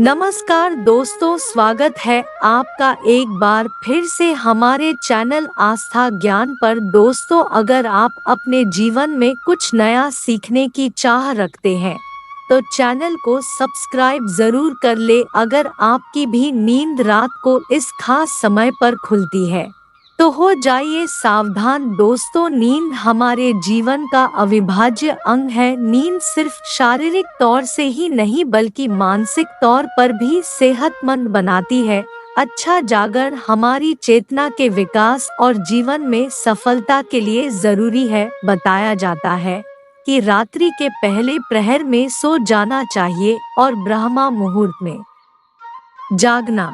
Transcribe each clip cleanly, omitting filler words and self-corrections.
नमस्कार दोस्तों, स्वागत है आपका एक बार फिर से हमारे चैनल आस्था ज्ञान पर। दोस्तों, अगर आप अपने जीवन में कुछ नया सीखने की चाह रखते हैं तो चैनल को सब्सक्राइब जरूर कर ले। अगर आपकी भी नींद रात को इस खास समय पर खुलती है तो हो जाइए सावधान। दोस्तों, नींद हमारे जीवन का अविभाज्य अंग है। नींद सिर्फ शारीरिक तौर से ही नहीं बल्कि मानसिक तौर पर भी सेहतमंद बनाती है। अच्छा जागरण हमारी चेतना के विकास और जीवन में सफलता के लिए जरूरी है। बताया जाता है कि रात्रि के पहले प्रहर में सो जाना चाहिए और ब्रह्मा मुहूर्त में जागना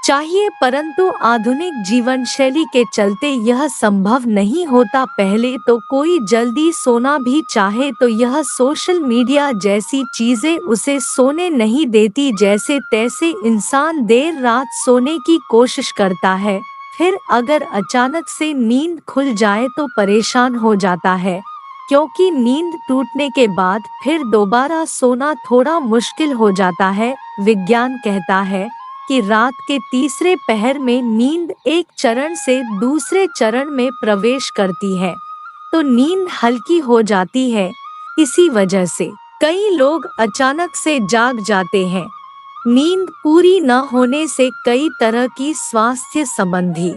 चाहिए, परंतु आधुनिक जीवन शैली के चलते यह संभव नहीं होता। पहले तो कोई जल्दी सोना भी चाहे तो यह सोशल मीडिया जैसी चीजें उसे सोने नहीं देती। जैसे तैसे इंसान देर रात सोने की कोशिश करता है, फिर अगर अचानक से नींद खुल जाए तो परेशान हो जाता है, क्योंकि नींद टूटने के बाद फिर दोबारा सोना थोड़ा मुश्किल हो जाता है। विज्ञान कहता है कि रात के तीसरे पहर में नींद एक चरण से दूसरे चरण में प्रवेश करती है तो नींद हल्की हो जाती है। इसी वजह से कई लोग अचानक से जाग जाते हैं। नींद पूरी न होने से कई तरह की स्वास्थ्य संबंधी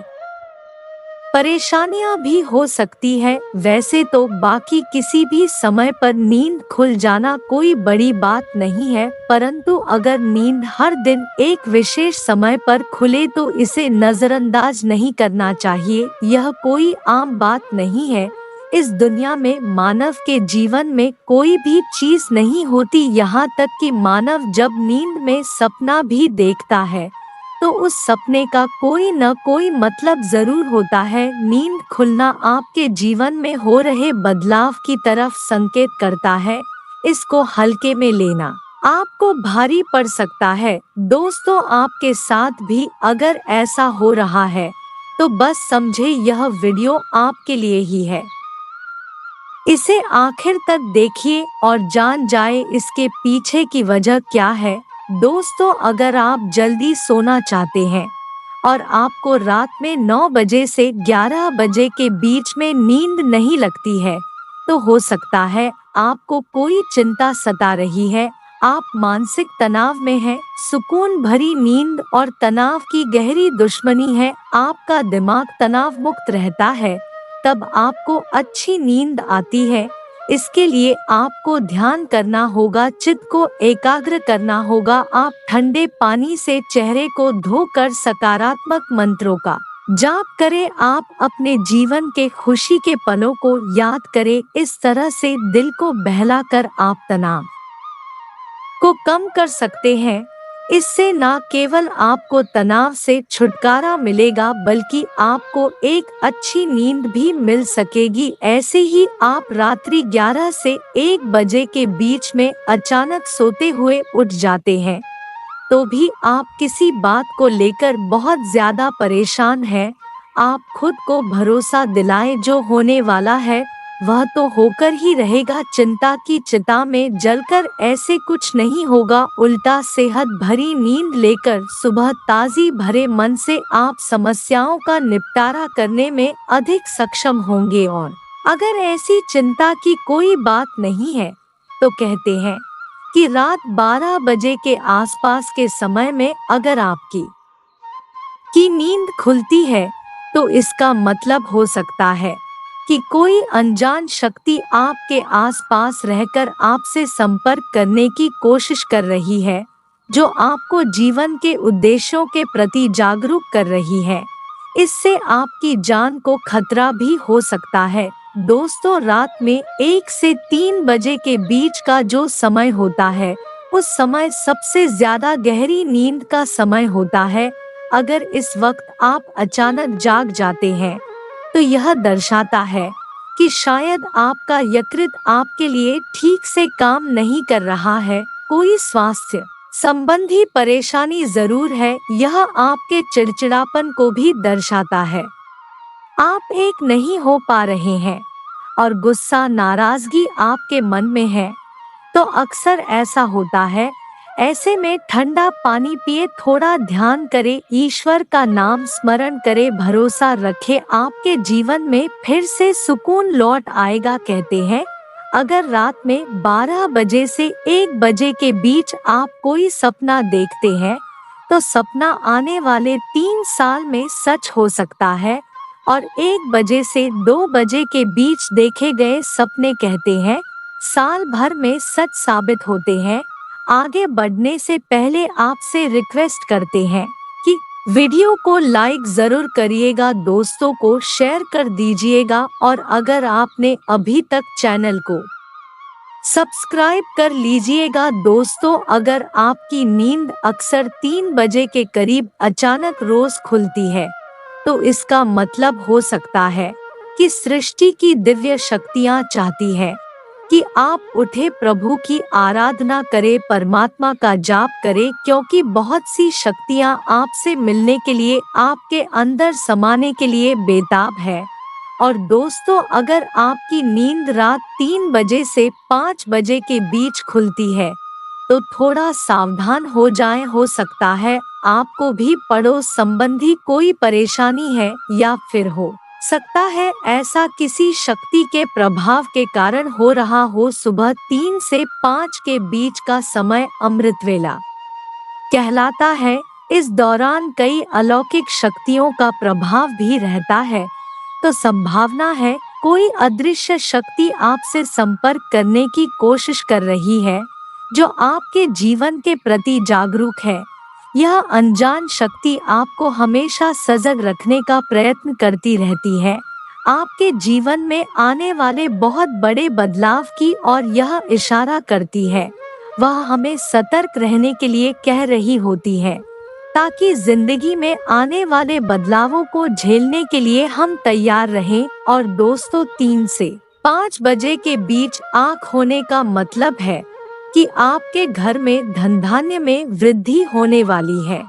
परेशानियां भी हो सकती है। वैसे तो बाकी किसी भी समय पर नींद खुल जाना कोई बड़ी बात नहीं है, परंतु अगर नींद हर दिन एक विशेष समय पर खुले तो इसे नजरअंदाज नहीं करना चाहिए। यह कोई आम बात नहीं है। इस दुनिया में मानव के जीवन में कोई भी चीज नहीं होती, यहाँ तक कि मानव जब नींद में सपना भी देखता है तो उस सपने का कोई न कोई मतलब जरूर होता है। नींद खुलना आपके जीवन में हो रहे बदलाव की तरफ संकेत करता है। इसको हल्के में लेना आपको भारी पड़ सकता है। दोस्तों, आपके साथ भी अगर ऐसा हो रहा है तो बस समझे यह वीडियो आपके लिए ही है। इसे आखिर तक देखिए और जान जाए इसके पीछे की वजह क्या है। दोस्तों, अगर आप जल्दी सोना चाहते हैं और आपको रात में 9 बजे से 11 बजे के बीच में नींद नहीं लगती है तो हो सकता है आपको कोई चिंता सता रही है। आप मानसिक तनाव में हैं। सुकून भरी नींद और तनाव की गहरी दुश्मनी है। आपका दिमाग तनाव मुक्त रहता है तब आपको अच्छी नींद आती है। इसके लिए आपको ध्यान करना होगा, चित्त को एकाग्र करना होगा। आप ठंडे पानी से चेहरे को धोकर सकारात्मक मंत्रों का जाप करें। आप अपने जीवन के खुशी के पलों को याद करें। इस तरह से दिल को बहलाकर आप तनाव को कम कर सकते हैं। इससे न केवल आपको तनाव से छुटकारा मिलेगा बल्कि आपको एक अच्छी नींद भी मिल सकेगी। ऐसे ही आप रात्रि 11 से 1 बजे के बीच में अचानक सोते हुए उठ जाते हैं तो भी आप किसी बात को लेकर बहुत ज्यादा परेशान हैं। आप खुद को भरोसा दिलाएं, जो होने वाला है वह तो होकर ही रहेगा। चिंता की चिता में जलकर ऐसे कुछ नहीं होगा। उल्टा सेहत भरी नींद लेकर सुबह ताजी भरे मन से आप समस्याओं का निपटारा करने में अधिक सक्षम होंगे। और अगर ऐसी चिंता की कोई बात नहीं है तो कहते हैं कि रात 12 बजे के आसपास के समय में अगर आपकी नींद खुलती है तो इसका मतलब हो सकता है कि कोई अनजान शक्ति आपके आसपास रहकर आपसे संपर्क करने की कोशिश कर रही है, जो आपको जीवन के उद्देश्यों के प्रति जागरूक कर रही है। इससे आपकी जान को खतरा भी हो सकता है। दोस्तों, रात में 1 से 3 बजे के बीच का जो समय होता है उस समय सबसे ज्यादा गहरी नींद का समय होता है। अगर इस वक्त आप अचानक जाग जाते हैं तो यह दर्शाता है कि शायद आपका यकृत आपके लिए ठीक से काम नहीं कर रहा है। कोई स्वास्थ्य संबंधी परेशानी जरूर है। यह आपके चिड़चिड़ापन को भी दर्शाता है। आप एक नहीं हो पा रहे हैं और गुस्सा नाराजगी आपके मन में है तो अक्सर ऐसा होता है ऐसे में ठंडा पानी पिए, थोड़ा ध्यान करे, ईश्वर का नाम स्मरण करे, भरोसा रखे, आपके जीवन में फिर से सुकून लौट आएगा। कहते हैं अगर रात में 12 बजे से 1 बजे के बीच आप कोई सपना देखते हैं तो सपना आने वाले 3 साल में सच हो सकता है, और 1 बजे से 2 बजे के बीच देखे गए सपने कहते हैं साल भर में सच साबित होते हैं। आगे बढ़ने से पहले आपसे रिक्वेस्ट करते हैं कि वीडियो को लाइक जरूर करिएगा, दोस्तों को शेयर कर दीजिएगा, और अगर आपने अभी तक चैनल को सब्सक्राइब कर लीजिएगा। दोस्तों, अगर आपकी नींद अक्सर 3 बजे के करीब अचानक रोज खुलती है तो इसका मतलब हो सकता है कि सृष्टि की दिव्य शक्तियाँ चाहती है कि आप उठे, प्रभु की आराधना करें, परमात्मा का जाप करें, क्योंकि बहुत सी शक्तियाँ आपसे मिलने के लिए, आपके अंदर समाने के लिए बेताब है। और दोस्तों, अगर आपकी नींद रात 3 बजे से 5 बजे के बीच खुलती है तो थोड़ा सावधान हो जाएं, हो सकता है आपको भी पड़ोस संबंधी कोई परेशानी है, या फिर हो सकता है ऐसा किसी शक्ति के प्रभाव के कारण हो रहा हो। सुबह 3 से 5 के बीच का समय अमृत वेला कहलाता है। इस दौरान कई अलौकिक शक्तियों का प्रभाव भी रहता है, तो संभावना है कोई अदृश्य शक्ति आपसे संपर्क करने की कोशिश कर रही है, जो आपके जीवन के प्रति जागरूक है। यह अनजान शक्ति आपको हमेशा सजग रखने का प्रयत्न करती रहती है, आपके जीवन में आने वाले बहुत बड़े बदलाव की, और यह इशारा करती है, वह हमें सतर्क रहने के लिए कह रही होती है, ताकि जिंदगी में आने वाले बदलावों को झेलने के लिए हम तैयार रहें। और दोस्तों, 3 से 5 बजे के बीच आँख होने का मतलब है कि आपके घर में धन धान्य में वृद्धि होने वाली है,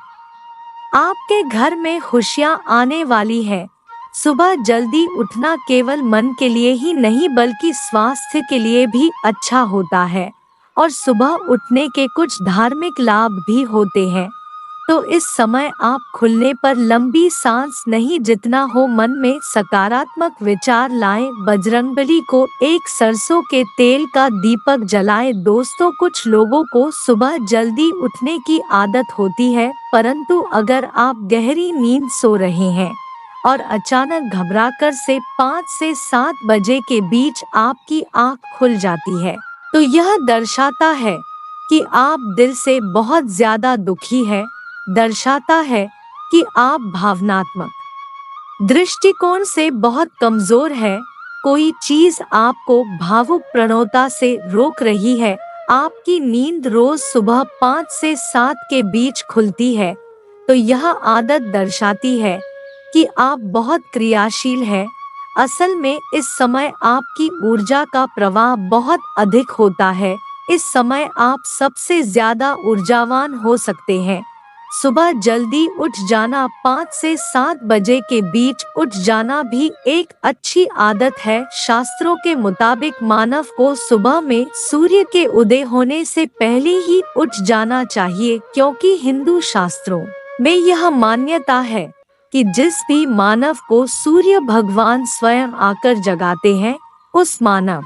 आपके घर में खुशियां आने वाली है। सुबह जल्दी उठना केवल मन के लिए ही नहीं बल्कि स्वास्थ्य के लिए भी अच्छा होता है, और सुबह उठने के कुछ धार्मिक लाभ भी होते हैं। तो इस समय आप खुलने पर लंबी सांस नहीं, जितना हो मन में सकारात्मक विचार लाएं, बजरंगबली को एक सरसों के तेल का दीपक जलाएं। दोस्तों, कुछ लोगों को सुबह जल्दी उठने की आदत होती है, परंतु अगर आप गहरी नींद सो रहे हैं और अचानक घबराकर से 5 से 7 बजे के बीच आपकी आँख खुल जाती है, तो यह दर्शाता है कि आप दिल से बहुत ज्यादा दुखी है, दर्शाता है कि आप भावनात्मक दृष्टिकोण से बहुत कमजोर है, कोई चीज आपको भावुक प्रवणता से रोक रही है। आपकी नींद रोज सुबह 5 से 7 के बीच खुलती है, तो यह आदत दर्शाती है कि आप बहुत क्रियाशील हैं। असल में इस समय आपकी ऊर्जा का प्रवाह बहुत अधिक होता है, इस समय आप सबसे ज्यादा ऊर्जावान हो सकते हैं। सुबह जल्दी उठ जाना, 5 से 7 बजे के बीच उठ जाना भी एक अच्छी आदत है। शास्त्रों के मुताबिक मानव को सुबह में सूर्य के उदय होने से पहले ही उठ जाना चाहिए, क्योंकि हिंदू शास्त्रों में यह मान्यता है कि जिस भी मानव को सूर्य भगवान स्वयं आकर जगाते हैं, उस मानव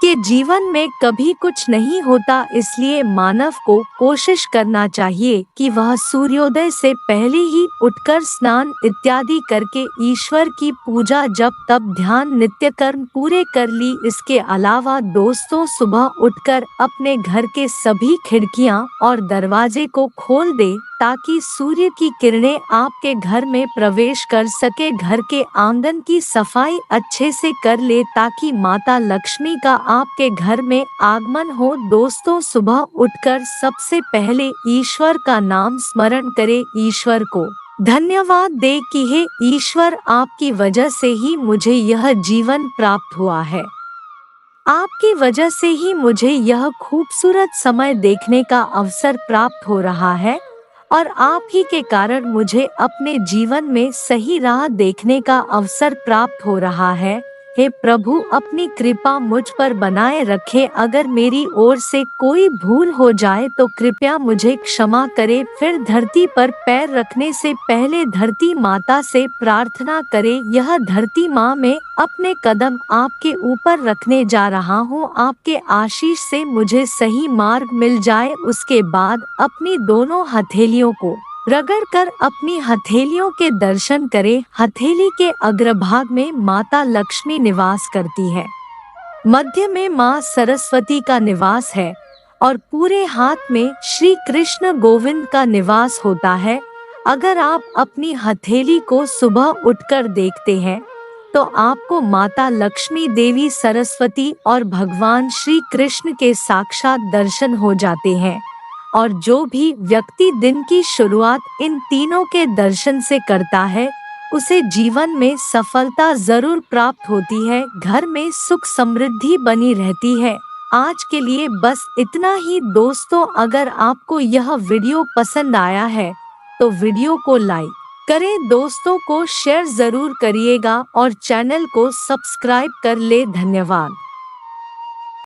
के जीवन में कभी कुछ नहीं होता। इसलिए मानव को कोशिश करना चाहिए कि वह सूर्योदय से पहले ही उठकर स्नान इत्यादि करके ईश्वर की पूजा, जप, तप, ध्यान, नित्य कर्म पूरे कर ली। इसके अलावा दोस्तों, सुबह उठकर अपने घर के सभी खिड़कियां और दरवाजे को खोल दे, ताकि सूर्य की किरणें आपके घर में प्रवेश कर सके। घर के आंगन की सफाई अच्छे से कर ले, ताकि माता लक्ष्मी का आपके घर में आगमन हो। दोस्तों, सुबह उठकर सबसे पहले ईश्वर का नाम स्मरण करें, ईश्वर को धन्यवाद दे कि हे ईश्वर, आपकी वजह से ही मुझे यह जीवन प्राप्त हुआ है, आपकी वजह से ही मुझे यह खूबसूरत समय देखने का अवसर प्राप्त हो रहा है, और आप ही के कारण मुझे अपने जीवन में सही राह देखने का अवसर प्राप्त हो रहा है। हे प्रभु, अपनी कृपा मुझ पर बनाए रखे। अगर मेरी ओर से कोई भूल हो जाए तो कृपया मुझे क्षमा करे। फिर धरती पर पैर रखने से पहले धरती माता से प्रार्थना करे, यह धरती माँ में अपने कदम आपके ऊपर रखने जा रहा हूँ। आपके आशीष से मुझे सही मार्ग मिल जाए। उसके बाद अपनी दोनों हथेलियों को रगड़ कर अपनी हथेलियों के दर्शन करें। हथेली के अग्रभाग में माता लक्ष्मी निवास करती है, मध्य में माँ सरस्वती का निवास है और पूरे हाथ में श्री कृष्ण गोविंद का निवास होता है। अगर आप अपनी हथेली को सुबह उठकर देखते हैं तो आपको माता लक्ष्मी, देवी सरस्वती और भगवान श्री कृष्ण के साक्षात दर्शन हो जाते हैं। और जो भी व्यक्ति दिन की शुरुआत इन तीनों के दर्शन से करता है उसे जीवन में सफलता जरूर प्राप्त होती है, घर में सुख समृद्धि बनी रहती है। आज के लिए बस इतना ही दोस्तों। अगर आपको यह वीडियो पसंद आया है तो वीडियो को लाइक करें, दोस्तों को शेयर जरूर करिएगा और चैनल को सब्सक्राइब कर ले। धन्यवाद।